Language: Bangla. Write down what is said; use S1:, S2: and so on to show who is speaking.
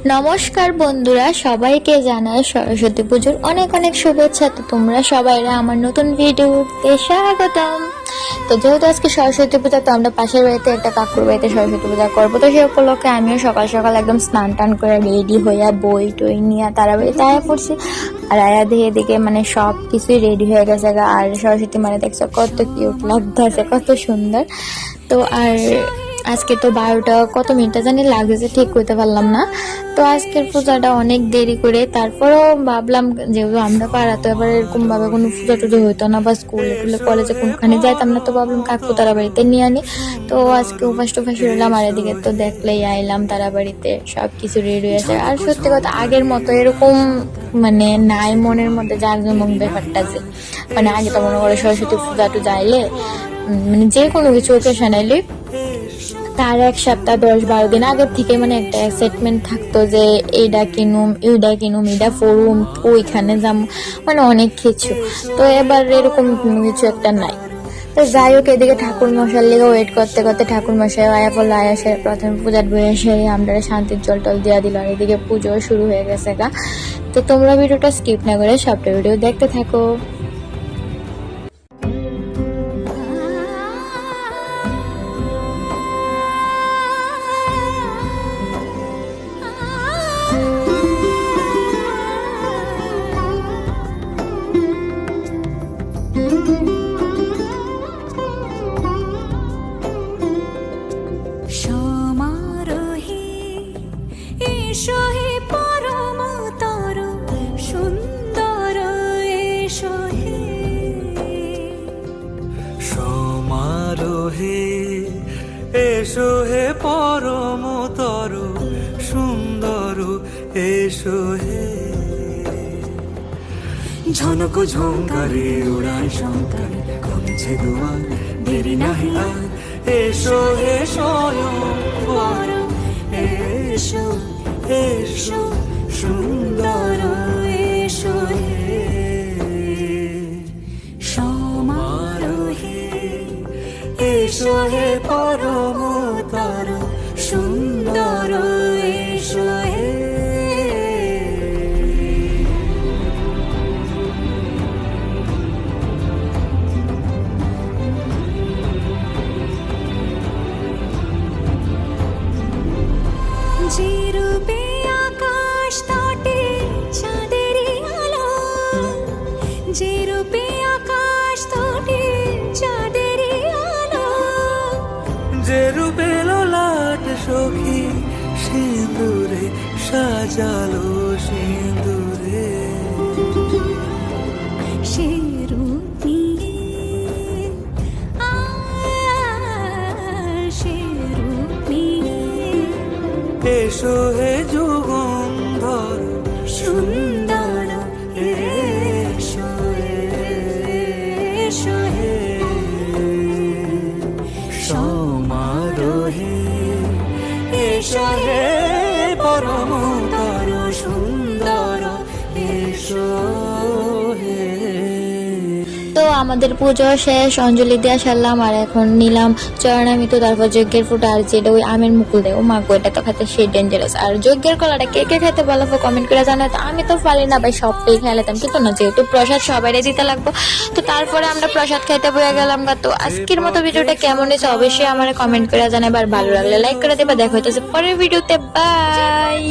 S1: নমস্কার বন্ধুরা, সবাইকে জানাই সরস্বতী পুজোর অনেক অনেক শুভেচ্ছা। তো তোমরা সবাইরা আমার নতুন ভিডিওতে স্বাগতম। তো যেহেতু আজকে সরস্বতী পূজা, তো আমরা পাশের বাড়িতে একটা কাকুর বাড়িতে সরস্বতী পূজা করবো। তো সেই উপলক্ষে আমিও সকাল সকাল একদম স্নান টান করে রেডি হইয়া বই টই নিয়ে তারা বাড়িতে আয়া পড়ছি। আর আয়া দিয়ে এদিকে মানে সব কিছুই রেডি হয়ে গেছে। আর সরস্বতী মানে দেখছো কত কিউট লাগতেছে, কত সুন্দর। তো আর আজকে তো 12টা কত মিনিটটা জানি লাগছে, ঠিক করতে পারলাম না। তো আজকের পূজাটা অনেক দেরি করে, তারপরেও ভাবলাম যেহেতু আমরা পাড়া, তো এবার এরকম ভাবে কোনো পূজা টুজো হইতো না, বা স্কুলে টুলে কলেজে কোনখানে যাইতাম না। তো ভাবলাম কাকু তারা বাড়িতে নিয়ে আনি। তো আজকে উপাস টুপাস রইলাম, আর এদিকে তো দেখলেই আইলাম তারা বাড়িতে, সবকিছু রেডি হয়েছে। আর সত্যি কথা আগের মতো এরকম মানে নাই মনের মধ্যে জাঁকজমক ব্যাপারটা, যে মানে আগে তো মনে করে সরস্বতী পূজা টু যাইলে মানে যে কোনো কিছু ওকেশন আইলে তার 1 সপ্তাহ 10-12 দিন আগের থেকে মানে একটা এক্সাইটমেন্ট থাকতো যে এইটা কিনুম, এটা পড়ুম, ওইখানে যাম, মানে অনেক কিছু। তো এবার এরকম কোনো কিছু একটা নাই। তো যাই হোক, এদিকে ঠাকুর মশাইয়ের লেগে ওয়েট করতে করতে ঠাকুর মশাই আয়া পড়লো। আয়া সে প্রথমে পূজার বয়ে এসে আমরা শান্তির জল টল দিয়া দিল, আর এদিকে পুজো শুরু হয়ে গেছে গা। তো তোমরা ভিডিওটা স্কিপ না করে সবটা ভিডিও দেখতে থাকো।
S2: সমারোহে এসো হে পরমতর সুন্দর, এসো হে
S3: সমারোহে এসো হে পরমতর সুন্দর, এসো হে ঝনক ঝঙ্কারে উড়ায় শঙ্কারে কমছে দুয়ার, দেরি নাহি আর এসো হে স্বয়ং বর, এসো এসো সুন্দর, এসো হে
S2: সমারোহে
S3: এসো হে পরমতর
S2: সুন্দর, এসো হে যে রূপে আকাশ তটে চাঁদেরই আলো, যে রূপে আকাশ তটে চাঁদেরই আলো,
S3: যে রূপে ললাট সখী সিঁদুরে সাজালো সিঁদুরে,
S2: সে রূপ নিয়ে সে রূপ নিয়ে
S3: এসো হে যুগন্ধর
S2: সুন্দর, এসো এসো হে
S3: সমারোহে এসো হে পরমতর সুন্দর, এসো হে।
S1: তো আমাদের পুজো শেষ, অঞ্জলি দেওয়া সারলাম, আর এখন নিলাম চরণামিত, তারপর যজ্ঞের ফুটা, আর যেটা ওই আমের মুকুল দেয়, ও মাগো এটা তো খেতে সেই ডেঞ্জারাস। আর যজ্ঞের কলাটা কে কে খেতে বলো কমেন্ট করে জানাও। তো আমি তো পারি না ভাই, সবটাই খেলাতাম, কিন্তু না যেহেতু প্রসাদ সবাই দিতে লাগবো, তো তারপরে আমরা প্রসাদ খাইতে বয়ে গেলাম গা। তো আজকের মতো ভিডিওটা কেমন হয়েছে অবশ্যই আমার কমেন্ট করে জানাবে, আর ভালো লাগলে লাইক করে দেবা। দেখা হইতেছে পরের ভিডিওতে, বাই।